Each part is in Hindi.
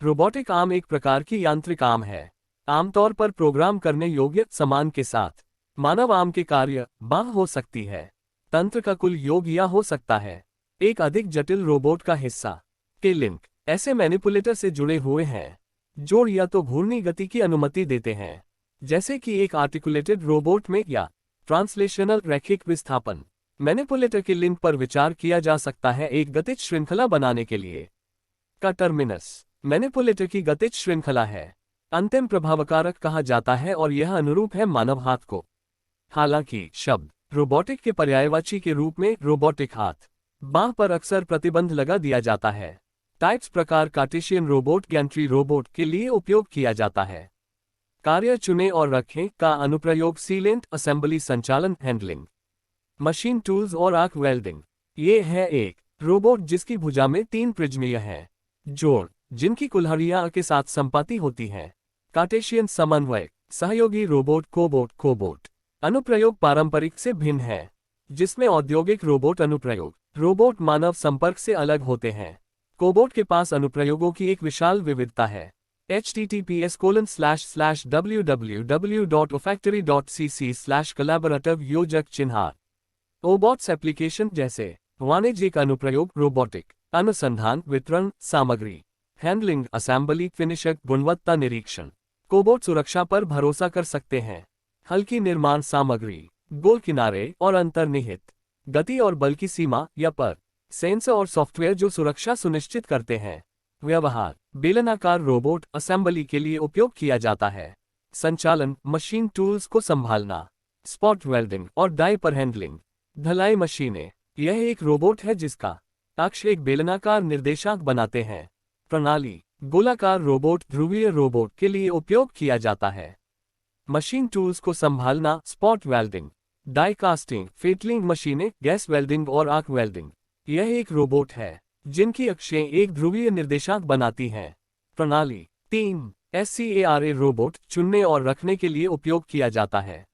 रोबोटिक आर्म एक प्रकार की यांत्रिक आर्म है, आमतौर पर प्रोग्राम करने योग्य सामान के साथ। मानव आर्म के कार्य बाह हो सकती है, तंत्र का कुल योग या हो सकता है एक अधिक जटिल रोबोट का हिस्सा। के लिंक ऐसे मैनिपुलेटर से जुड़े हुए हैं जो या तो घूर्णी गति की अनुमति देते हैं, जैसे कि एक आर्टिकुलेटेड रोबोट में, या ट्रांसलेशनल रैखिक विस्थापन। मैनिपुलेटर के लिंक पर विचार किया जा सकता है एक गतिज श्रृंखला बनाने के लिए। का टर्मिनस मैनिपुलेटर की गतिज श्रृंखला है, अंतिम प्रभावकारक कहा जाता है और यह अनुरूप है मानव हाथ को। हालांकि शब्द रोबोटिक के पर्यायवाची के रूप में रोबोटिक हाथ बाह पर अक्सर प्रतिबंध लगा दिया जाता है। टाइप्स प्रकार कार्टेशियन रोबोट गैंट्री रोबोट के लिए उपयोग किया जाता है। कार्य चुनें और रखें का अनुप्रयोग सीलेंट असेंबली संचालन हैंडलिंग मशीन टूल्स और आर्क वेल्डिंग। ये है एक रोबोट जिसकी भुजा में 3 प्रिज्मीय हैं जोड़ जिनकी कुल्हाड़ियां के साथ संपाती होती हैं। कार्टेशियन समन्वय सहयोगी रोबोट कोबोट अनुप्रयोग पारंपरिक से भिन्न है, जिसमें औद्योगिक रोबोट अनुप्रयोग रोबोट मानव संपर्क से अलग होते हैं। कोबोट के पास अनुप्रयोगों की एक विशाल विविधता है। https://www.ofactory.cc/collaborative योजक चिन्हार। ओबॉट्स एप्लीकेशन जैसे वाणिज्यिक अनुप्रयोग रोबोटिक अनुसंधान वितरण सामग्री हैंडलिंग असेंबली फिनिशक गुणवत्ता निरीक्षण। कोबोट सुरक्षा पर भरोसा कर सकते हैं। हल्की निर्माण सामग्री गोल किनारे और अंतर्निहित गति और बल की सीमा या पर सेंसर और सॉफ्टवेयर जो सुरक्षा सुनिश्चित करते हैं। व्यवहार बेलनाकार रोबोट असेंबली के लिए उपयोग किया जाता है। संचालन मशीन टूल्स को संभालना स्पॉट वेल्डिंग और डाई पर हैंडलिंग ढलाई मशीनें। यह एक रोबोट है जिसका अक्ष एक बेलनाकार निर्देशांक बनाते हैं। प्रणाली गोलाकार रोबोट ध्रुवीय रोबोट के लिए उपयोग किया जाता है। मशीन टूल्स को संभालना spot welding die casting fettling मशीनें गैस वेल्डिंग और आर्क वेल्डिंग। यह एक रोबोट है जिनकी अक्षें एक ध्रुवीय निर्देशांक बनाती हैं। प्रणाली 3 SCARA रोबोट चुनने और रखने के लिए उपयोग किया जाता है।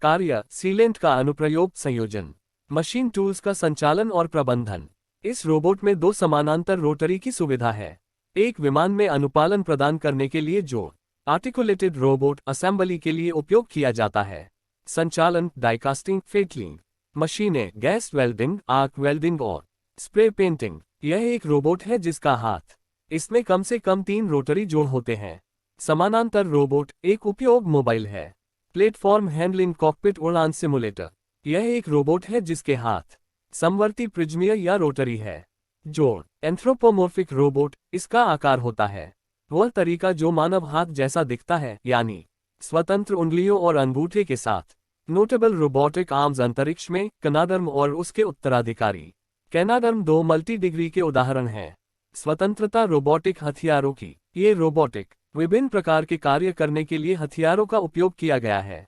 कार्य सीलेंट का अनुप्रयोग संयोजन मशीन टूल्स का संचालन और प्रबंधन। इस रोबोट में 2 समानांतर रोटरी की सुविधा है, एक विमान में अनुपालन प्रदान करने के लिए जो आर्टिकुलेटेड रोबोट असेंबली के लिए उपयोग किया जाता है। संचालन डाइकास्टिंग फेटलिंग मशीनें गैस वेल्डिंग आर्क वेल्डिंग और स्प्रे पेंटिंग। यह एक रोबोट है जिसका हाथ इसमें कम से कम 3 रोटरी जोड़ होते हैं। समानांतर रोबोट एक उपयोग मोबाइल है। प्लेटफॉर्म हैंडलिंग कॉकपिट उड़ान सिमुलेटर। यह एक रोबोट है जिसके हाथ समवर्ती प्रिज्मीय या रोटरी है। जोड़ एंथ्रोपोमोर्फिक रोबोट इसका आकार होता है वह तरीका जो मानव हाथ जैसा दिखता है, यानी स्वतंत्र उंगलियों और अंगूठे के साथ। नोटेबल रोबोटिक आर्म्स अंतरिक्ष में कनाडर्म और उसके उत्तराधिकारी। कैनाडर्म 2 मल्टी डिग्री के उदाहरण हैं। स्वतंत्रता रोबोटिक हथियारों की। ये रोबोटिक विभिन्न प्रकार के कार्य करने के लिए हथियारों का उपयोग किया गया है।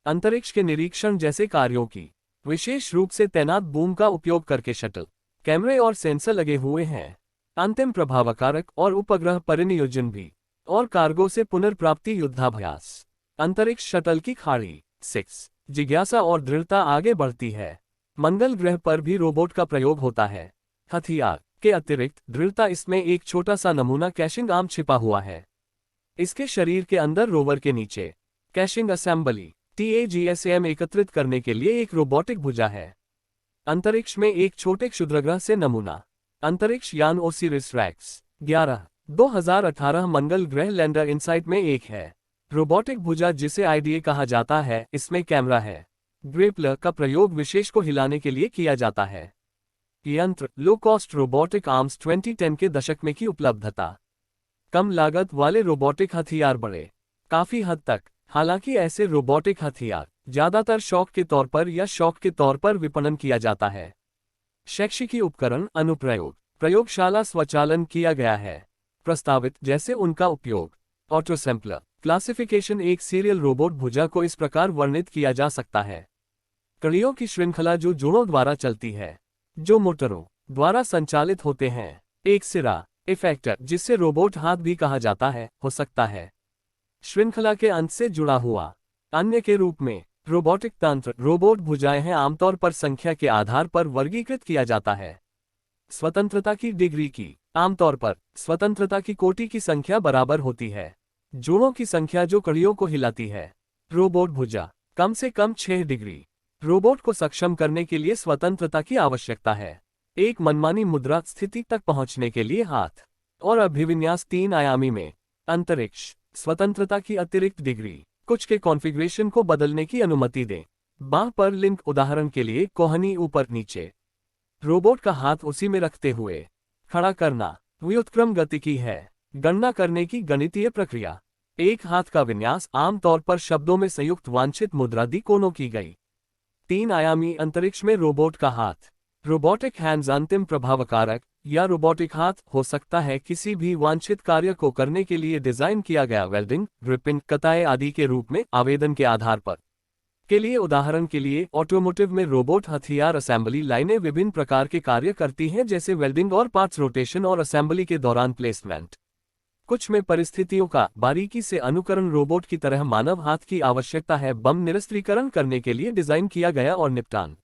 अंतरिक्ष के निरीक्षण जैसे कार्यों की, विशेष रूप से तैनात बूम का उपयोग करके शटल कैमरे और सेंसर लगे हुए हैं। अंतिम प्रभावकारक और उपग्रह परिनियोजन भी और कार्गो से पुनर्प्राप्ति युद्धाभ्यास। अंतरिक्ष शटल की खाड़ी 6 जिज्ञासा और दृढ़ता आगे बढ़ती है। मंगल ग्रह पर भी रोबोट का प्रयोग होता है। हथियार के अतिरिक्त दृढ़ता इसमें एक छोटा सा नमूना कैशिंग आर्म छिपा हुआ है। इसके शरीर के अंदर रोवर के नीचे कैशिंग असेंबली TAGSAM एकत्रित करने के लिए एक रोबोटिक भुजा है। अंतरिक्ष में एक छोटे क्षुद्रग्रह से नमूना। अंतरिक्ष यान ओसिरिस रेक्स 11 2018 मंगल ग्रह लैंडर इनसाइट में एक है। रोबोटिक भुजा जिसे IDA कहा जाता है, इसमें कैमरा है। ग्रेपलर का प्रयोग विशेष को हिलाने के लिए किया जाता है। यंत्र लो कॉस्ट रोबोटिक आर्म्स 2010 के दशक में की उपलब्धता। कम लागत वाले रोबोटिक हथियार बड़े काफी हद तक। हालांकि ऐसे रोबोटिक हथियार ज्यादातर शौक के तौर पर या शौक के तौर पर विपणन किया जाता है। शैक्षिकी उपकरण अनुप्रयोग प्रयोगशाला स्वचालन किया गया है। प्रस्तावित जैसे उनका उपयोग। ऑटोसैम्पलर क्लासिफिकेशन एक सीरियल रोबोट भुजा को इस प्रकार वर्णित किया जा सकता है। कड़ियों की श्रृंखला जो जोड़ों द्वारा चलती है, जो मोटरों द्वारा संचालित होते हैं। एक सिरा इफेक्टर जिससे रोबोट हाथ भी कहा जाता है, हो सकता है श्रृंखला के अंत से जुड़ा हुआ। अन्य के रूप में रोबोटिक तंत्र रोबोट भुजाएं हैं, आमतौर पर संख्या के आधार पर वर्गीकृत किया जाता है। स्वतंत्रता की डिग्री की। आमतौर पर स्वतंत्रता की कोटि की संख्या बराबर होती है जोड़ों की संख्या जो कड़ियों को हिलाती है। रोबोट भुजा कम से कम 6 डिग्री। रोबोट को सक्षम करने के लिए स्वतंत्रता की आवश्यकता है। एक मनमानी मुद्रा स्थिति तक पहुंचने के लिए हाथ और अभिविन्यास 3 आयामी में। अंतरिक्ष स्वतंत्रता की अतिरिक्त डिग्री कुछ के कॉन्फ़िगरेशन को बदलने की अनुमति दें। बांह पर लिंक उदाहरण के लिए कोहनी ऊपर नीचे। रोबोट का हाथ उसी में रखते हुए खड़ा करना व्युत्क्रम गतिकी है। गणना करने की गणितीय प्रक्रिया। एक हाथ का विन्यास आमतौर पर शब्दों में संयुक्त वांछित मुद्रा दी कोनों की गई। 3 आयामी अंतरिक्ष में रोबोट का हाथ। रोबोटिक हैंड्स अंतिम प्रभावकारक या रोबोटिक हाथ हो सकता है किसी भी वांछित कार्य को करने के लिए डिजाइन किया गया वेल्डिंग, ग्रिपिंग, कताई आदि के रूप में आवेदन के आधार पर। के लिए उदाहरण के लिए ऑटोमोटिव में रोबोट हथियार असेंबली लाइनें विभिन्न प्रकार के कार्य करती हैं जैसे वेल्डिंग और पार्ट्स रोटेशन और असेंबली के दौरान प्लेसमेंट। कुछ में परिस्थितियों का बारीकी से अनुकरण रोबोट की तरह मानव हाथ की आवश्यकता है। बम निरस्त्रीकरण करने के लिए डिजाइन किया गया और निपटान